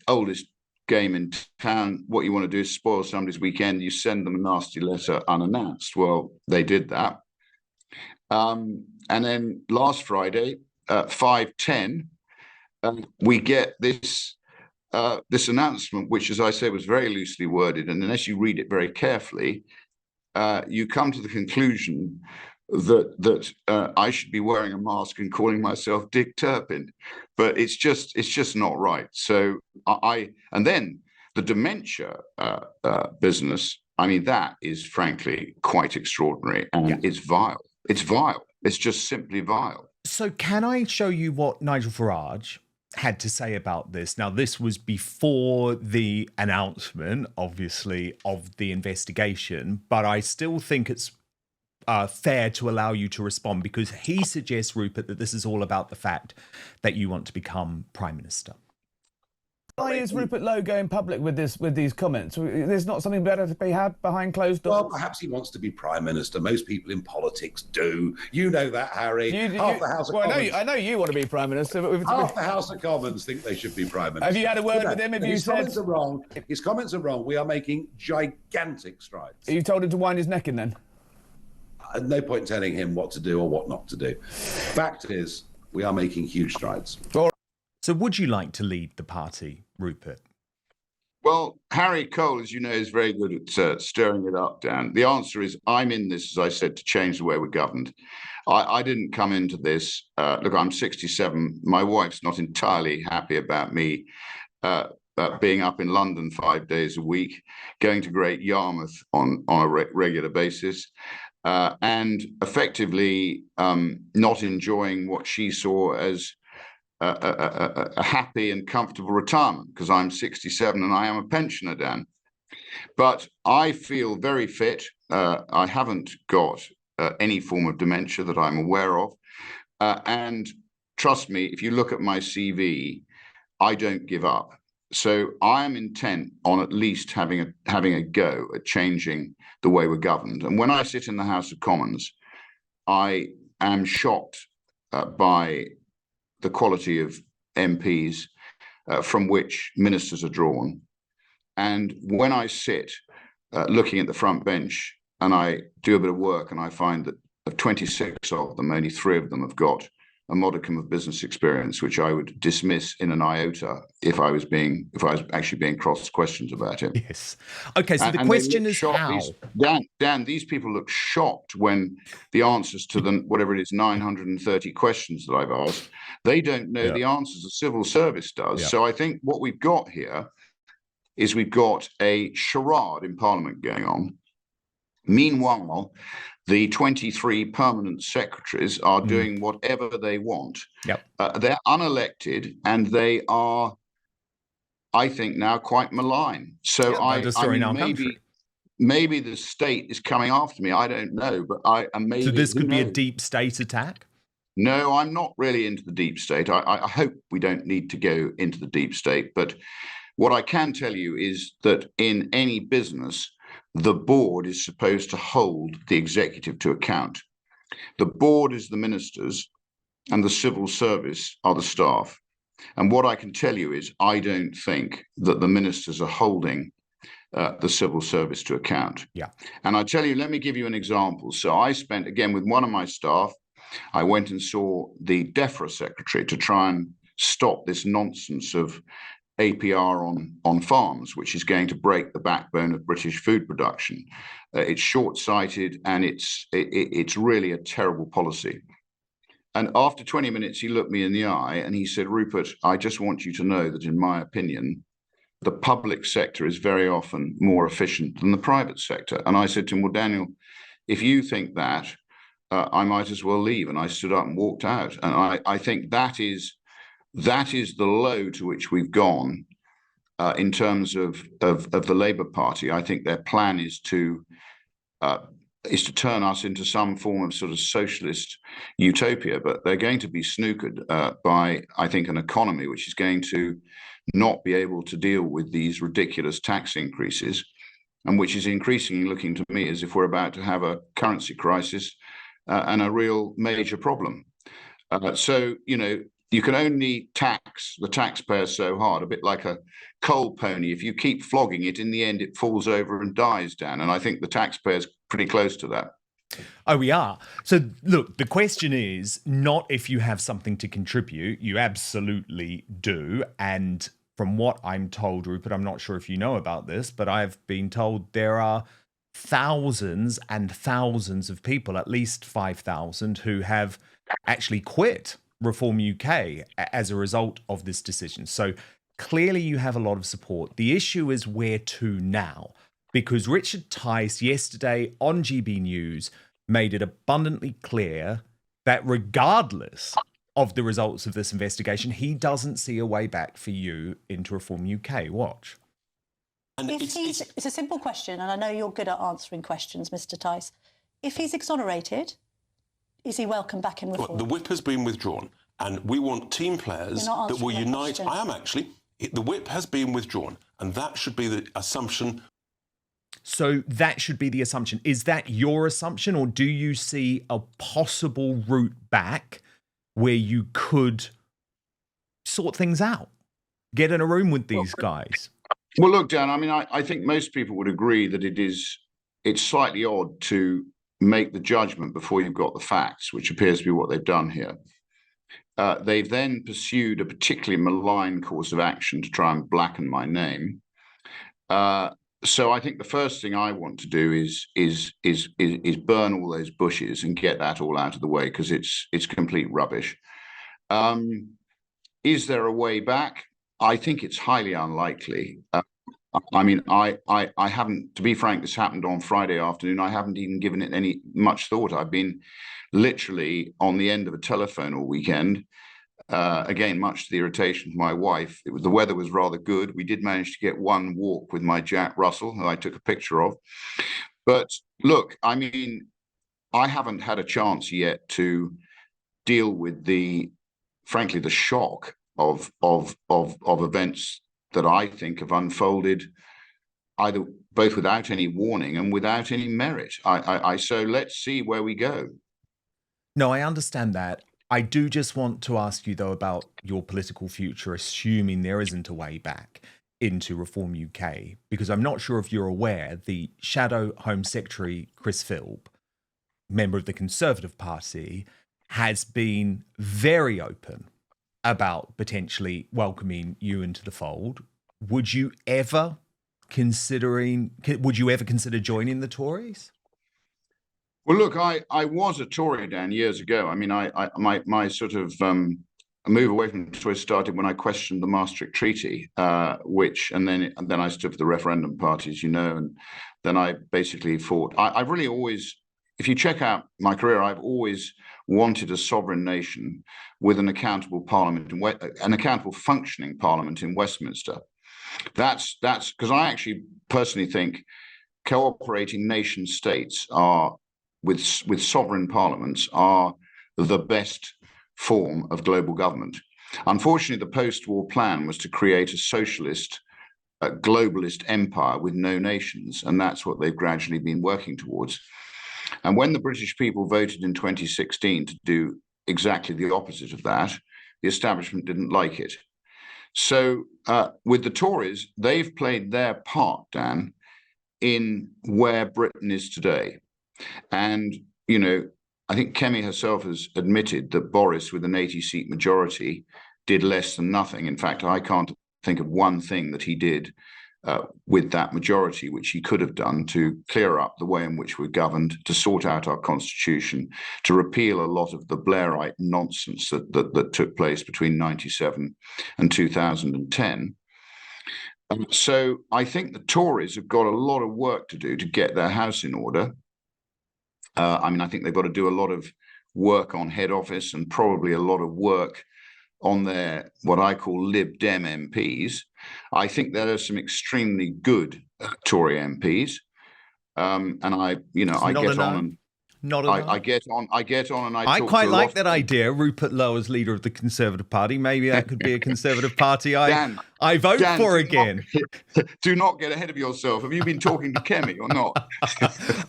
oldest game in town. What you want to do is spoil somebody's weekend. You send them a nasty letter unannounced. Well, they did that. And then last Friday, 5:10, we get this announcement, which, as I say, was very loosely worded. And unless you read it very carefully, you come to the conclusion that I should be wearing a mask and calling myself Dick Turpin, but it's just not right. So and then the dementia business. I mean, that is frankly quite extraordinary, and it's vile. It's vile. It's just simply vile. So can I show you what Nigel Farage had to say about this? Now, this was before the announcement, obviously, of the investigation, but I still think it's fair to allow you to respond, because he suggests, Rupert, that this is all about the fact that you want to become Prime Minister. Why is Rupert Lowe going public with these comments? There's not something better to be had behind closed doors? Well, perhaps he wants to be Prime Minister. Most people in politics do. You know that, Harry. Half the House of Commons. I know you want to be Prime Minister. But half the House of Commons think they should be Prime Minister. Have you had a word with him? His comments are wrong. His comments are wrong. We are making gigantic strides. You told him to wind his neck in then? No point in telling him what to do or what not to do. Fact is, we are making huge strides. So would you like to lead the party, Rupert? Well, Harry Cole, as you know, is very good at stirring it up, Dan. The answer is I'm in this, as I said, to change the way we're governed. I didn't come into this. Look, I'm 67. My wife's not entirely happy about me being up in London 5 days a week, going to Great Yarmouth on a regular basis, and effectively not enjoying what she saw as a happy and comfortable retirement, because I'm 67 and I am a pensioner, Dan. But I feel very fit. I haven't got any form of dementia that I'm aware of. And trust me, if you look at my CV, I don't give up. So I am intent on at least having a go at changing the way we're governed. And when I sit in the House of Commons, I am shocked by the quality of MPs from which ministers are drawn. And when I sit looking at the front bench and I do a bit of work, and I find that of 26 of them, only 3 of them have got a modicum of business experience, which I would dismiss in an iota if I was actually being crossed questions about it. Yes. Okay, so the question is how? Dan, these people look shocked when the answers to the, whatever it is, 930 questions that I've asked, they don't know the answers the civil service does. So I think what we've got here is we've got a charade in Parliament going on. Meanwhile, the 23 permanent secretaries are doing whatever they want. They're unelected, and they are, I think, now quite malign. So maybe the state is coming after me. I don't know, but maybe. So this could be a deep state attack? No, I'm not really into the deep state. I hope we don't need to go into the deep state. But what I can tell you is that in any business, the board is supposed to hold the executive to account. The board is the ministers, and the civil service are the staff. And what I can tell you is I don't think that the ministers are holding the civil service to account. And I tell you, let me give you an example. So I spent, again, with one of my staff, I went and saw the DEFRA secretary to try and stop this nonsense of APR on farms, which is going to break the backbone of British food production. It's short-sighted, and it's really a terrible policy. And after 20 minutes, he looked me in the eye and he said, "Rupert, I just want you to know that in my opinion, the public sector is very often more efficient than the private sector." And I said to him, "Well, Daniel, if you think that, I might as well leave. And I stood up and walked out. And I think that is the low to which we've gone in terms of the Labour Party. I think their plan is to turn us into some form of sort of socialist utopia, but they're going to be snookered by, I think, an economy which is going to not be able to deal with these ridiculous tax increases, and which is increasingly looking to me as if we're about to have a currency crisis and a real major problem. So, you know, you can only tax the taxpayer so hard, a bit like a coal pony. If you keep flogging it, in the end, it falls over and dies, Dan. And I think the taxpayer's pretty close to that. Oh, we are. So, look, the question is not if you have something to contribute. You absolutely do. And from what I'm told, Rupert, I'm not sure if you know about this, but I've been told there are thousands and thousands of people, at least 5,000, who have actually quit Reform UK as a result of this decision. So clearly you have a lot of support. The issue is where to now, because Richard Tice yesterday on GB News made it abundantly clear that regardless of the results of this investigation, he doesn't see a way back for you into Reform UK. Watch. And it's a simple question, and I know you're good at answering questions, Mr. Tice. If he's exonerated, is he welcome back in Reform? Well, the whip has been withdrawn, and we want team players that will unite. I am actually. The whip has been withdrawn, and that should be the assumption. So that should be the assumption. Is that your assumption, or do you see a possible route back where you could sort things out, get in a room with these guys? Well, look, Dan, I mean, I think most people would agree that it's slightly odd to make the judgment before you've got the facts, which appears to be what they've done here. They've then pursued a particularly malign course of action to try and blacken my name. So I think the first thing I want to do is burn all those bushes and get that all out of the way, because it's complete rubbish. Is there a way back? I think it's highly unlikely. I mean, I haven't, to be frank, this happened on Friday afternoon. I haven't even given it any much thought. I've been literally on the end of a telephone all weekend. Again, much to the irritation of my wife. The weather was rather good. We did manage to get one walk with my Jack Russell, who I took a picture of. But look, I mean, I haven't had a chance yet to deal with frankly, the shock of events that I think have unfolded both without any warning and without any merit. So let's see where we go. No, I understand that. I do just want to ask you, though, about your political future, assuming there isn't a way back into Reform UK, because I'm not sure if you're aware, the Shadow Home Secretary, Chris Philp, member of the Conservative Party, has been very open about potentially welcoming you into the fold. Would you ever consider joining the Tories? Well, look, I was a Tory, Dan, years ago. I mean, my sort of move away from the Tories started when I questioned the Maastricht Treaty, and then I stood for the referendum party, as you know, and then I basically fought. I've really always, if you check out my career, I've always wanted a sovereign nation with an accountable parliament, an accountable functioning parliament in Westminster. That's because I actually personally think cooperating nation states are with sovereign parliaments are the best form of global government. Unfortunately, the post-war plan was to create a socialist, globalist empire with no nations, and that's what they've gradually been working towards. And when the British people voted in 2016 to do exactly the opposite of that, the establishment didn't like it. So with the Tories, they've played their part, Dan, in where Britain is today. And, you know, I think Kemi herself has admitted that Boris, with an 80-seat majority, did less than nothing. In fact, I can't think of one thing that he did with that majority, which he could have done to clear up the way in which we're governed, to sort out our constitution, to repeal a lot of the Blairite nonsense that took place between 1997 and 2010. So I think the Tories have got a lot of work to do to get their house in order. I mean, I think they've got to do a lot of work on head office and probably a lot of work on their, what I call Lib Dem MPs. I think there are some extremely good Tory MPs. And I get on and Not I get on and I talk quite to a like lot that of idea, Rupert Lowe as leader of the Conservative Party. Maybe that could be a Conservative Party I vote Dan, for again. Do not get ahead of yourself. Have you been talking to Kemi or not?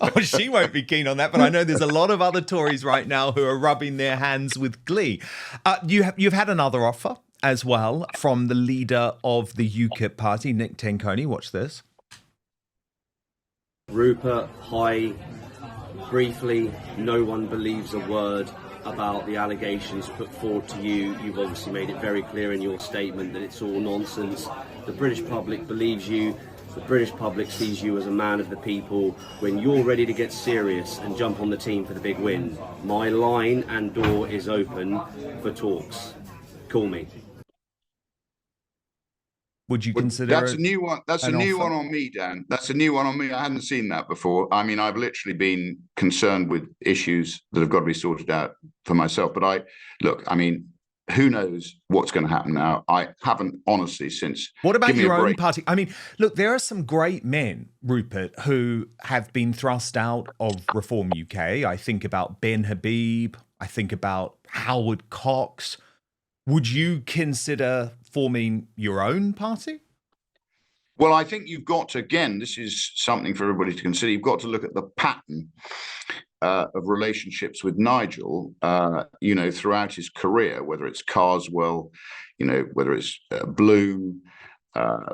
Oh, she won't be keen on that, but I know there's a lot of other Tories right now who are rubbing their hands with glee. You've had another offer as well from the leader of the UKIP party, Nick Tenkoni. Watch this. Rupert, hi. Briefly, no one believes a word about the allegations put forward to you. You've obviously made it very clear in your statement that it's all nonsense. The British public believes you. The British public sees you as a man of the people. When you're ready to get serious and jump on the team for the big win, my line and door is open for talks. Call me. Would you consider that's a new one? That's a new one on me, Dan. That's a new one on me. I hadn't seen that before. I mean, I've literally been concerned with issues that have got to be sorted out for myself. But I mean, who knows what's going to happen now? I haven't honestly since. What about your own party? I mean, look, there are some great men, Rupert, who have been thrust out of Reform UK. I think about Ben Habib. I think about Howard Cox. Would you consider forming your own party? Well, I think you've got to, again, this is something for everybody to consider. You've got to look at the pattern of relationships with Nigel, throughout his career, whether it's Carswell, whether it's Bloom,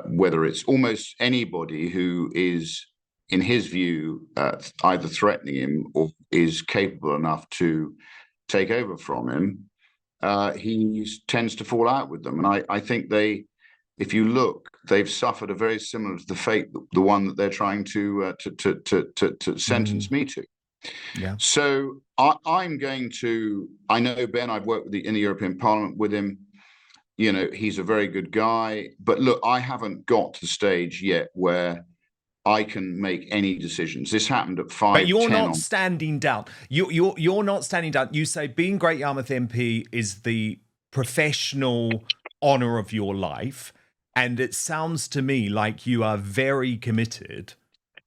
whether it's almost anybody who is, in his view, either threatening him or is capable enough to take over from him. He tends to fall out with them. And I think if you look, they've suffered a very similar to the fate, the one that they're trying to sentence me to. Yeah. So I know Ben, I've worked in the European Parliament with him. He's a very good guy. But look, I haven't got to the stage yet where I can make any decisions. This happened at 5. But you're not standing down. You're not standing down. You say being Great Yarmouth MP is the professional honour of your life, and it sounds to me like you are very committed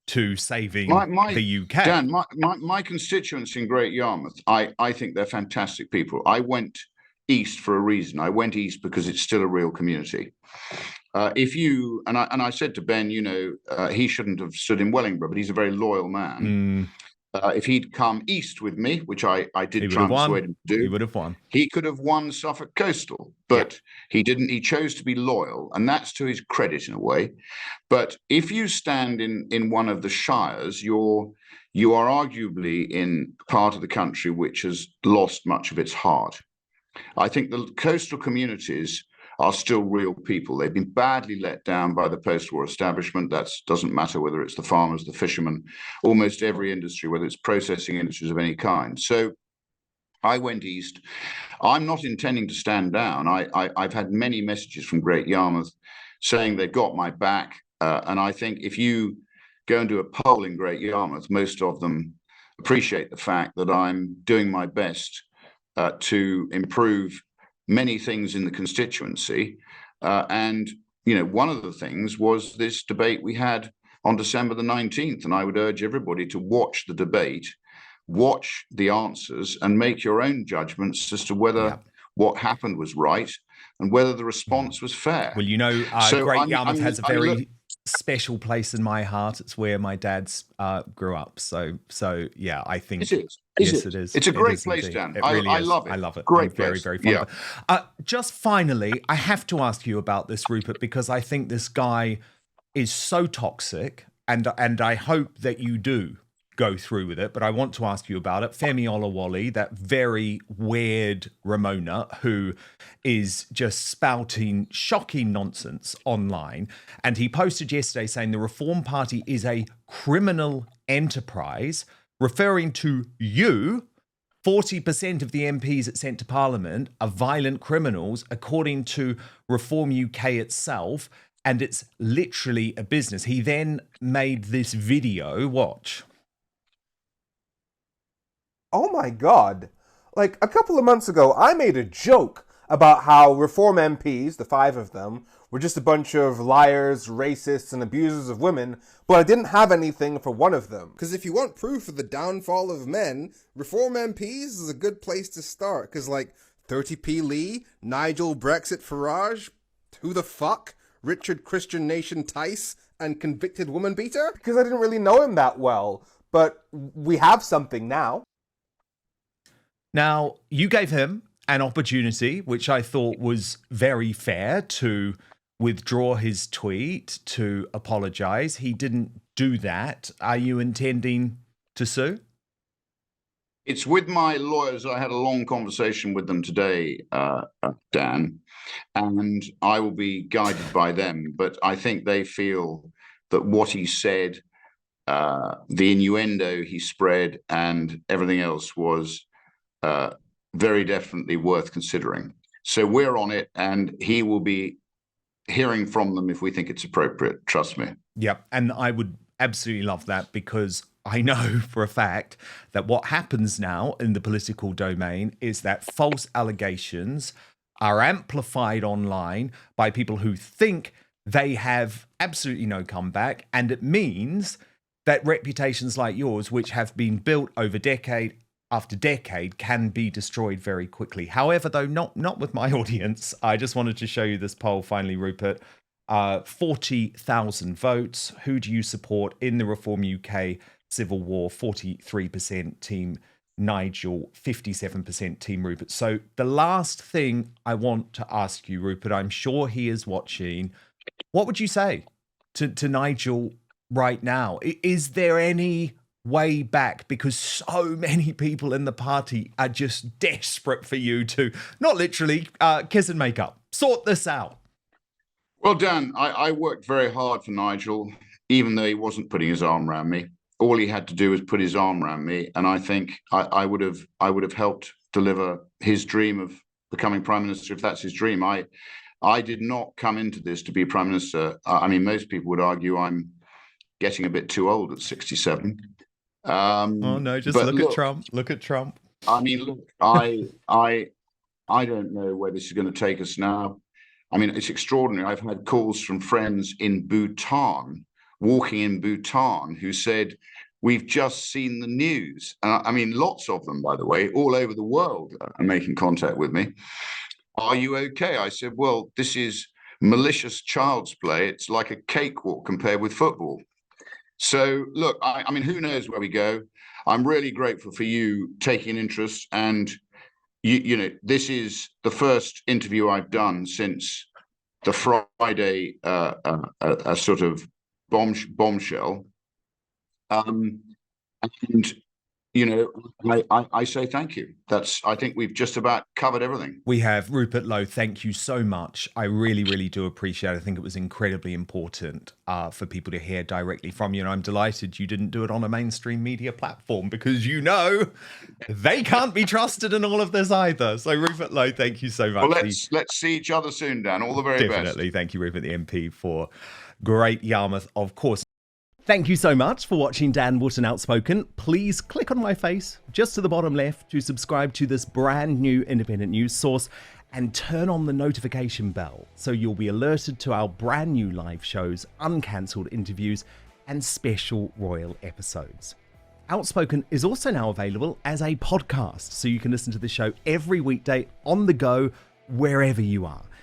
to saving the UK. Dan, my constituents in Great Yarmouth, I think they're fantastic people. I went east for a reason. I went east because it's still a real community. I said to Ben, he shouldn't have stood in Wellingborough, but he's a very loyal man. If he'd come east with me, which I did try and persuade him to do, he would have won. He could have won Suffolk Coastal, but he didn't. He chose to be loyal, and that's to his credit in a way. But if you stand in one of the shires, you are arguably in part of the country which has lost much of its heart. I think the coastal communities are still real people. They've been badly let down by the post-war establishment. That doesn't matter whether it's the farmers, the fishermen, almost every industry, whether it's processing industries of any kind. So I went east. I'm not intending to stand down. I've had many messages from Great Yarmouth saying they've got my back. And I think if you go and do a poll in Great Yarmouth, most of them appreciate the fact that I'm doing my best to improve many things in the constituency. And one of the things was this debate we had on December the 19th. And I would urge everybody to watch the debate, watch the answers, and make your own judgments as to whether what happened was right and whether the response was fair. Well, Great Yarmouth has a very special place in my heart. It's where my dad's grew up. So yeah, I think it is. It's a great place, Dan. I love it. I love it. Great I'm very, very fond of it. Just finally, I have to ask you about this, Rupert, because I think this guy is so toxic, and I hope that you do go through with it, but I want to ask you about it. Femi Olawale, that very weird Ramona who is just spouting shocking nonsense online. And he posted yesterday saying the Reform Party is a criminal enterprise, referring to you. 40% of the MPs it sent to Parliament are violent criminals, according to Reform UK itself. And it's literally a business. He then made this video. Watch. oh my God. Like, a couple of months ago, I made a joke about how Reform MPs, the 5 of them, were just a bunch of liars, racists, and abusers of women, but I didn't have anything for one of them. Because if you want proof of the downfall of men, Reform MPs is a good place to start. Because, like, 30p Lee, Nigel Brexit Farage, who the fuck, Richard Christian Nation Tice, and convicted woman beater? Because I didn't really know him that well, but we have something now. Now, you gave him an opportunity, which I thought was very fair, to withdraw his tweet, to apologize. He didn't do that. Are you intending to sue? It's with my lawyers. I had a long conversation with them today, Dan, and I will be guided by them. But I think they feel that what he said, the innuendo he spread, and everything else was very definitely worth considering. So we're on it, and he will be hearing from them if we think it's appropriate. Trust me. Yep. And I would absolutely love that, because I know for a fact that what happens now in the political domain is that false allegations are amplified online by people who think they have absolutely no comeback. And it means that reputations like yours, which have been built over decade after decade, can be destroyed very quickly. However, though, not with my audience. I just wanted to show you this poll finally, Rupert. 40,000 votes. Who do you support in the Reform UK Civil War? 43% Team Nigel, 57% Team Rupert. So the last thing I want to ask you, Rupert, I'm sure he is watching. What would you say to Nigel right now? Is there any way back? Because so many people in the party are just desperate for you to, not literally, kiss and make up. Sort this out. Well, Dan, I worked very hard for Nigel, even though he wasn't putting his arm around me. All he had to do was put his arm around me, and I think I would have helped deliver his dream of becoming Prime Minister, if that's his dream. I did not come into this to be Prime Minister. I mean, most people would argue I'm getting a bit too old at 67. Oh no, just look at Trump. Look at Trump. I mean, look, I don't know where this is going to take us now. I mean, it's extraordinary. I've had calls from friends in Bhutan, walking in Bhutan, who said, we've just seen the news. I mean, lots of them, by the way, all over the world are making contact with me. Are you okay? I said, well, this is malicious child's play. It's like a cakewalk compared with football. So, look, I mean, who knows where we go? I'm really grateful for you taking an interest. And, you know, this is the first interview I've done since the Friday, a sort of bombshell. And, you know, I say thank you. I think we've just about covered everything. We have. Rupert Lowe, thank you so much. I really, really do appreciate it. I think it was incredibly important for people to hear directly from you. And I'm delighted you didn't do it on a mainstream media platform, because, you know, they can't be trusted in all of this either. So, Rupert Lowe, thank you so much. Well, let's see each other soon, Dan. All the very best. Definitely. Thank you, Rupert, the MP for Great Yarmouth, of course. Thank you so much for watching Dan Wootton Outspoken. Please click on my face just to the bottom left to subscribe to this brand new independent news source, and turn on the notification bell so you'll be alerted to our brand new live shows, uncancelled interviews, and special royal episodes. Outspoken is also now available as a podcast, so you can listen to the show every weekday on the go, wherever you are.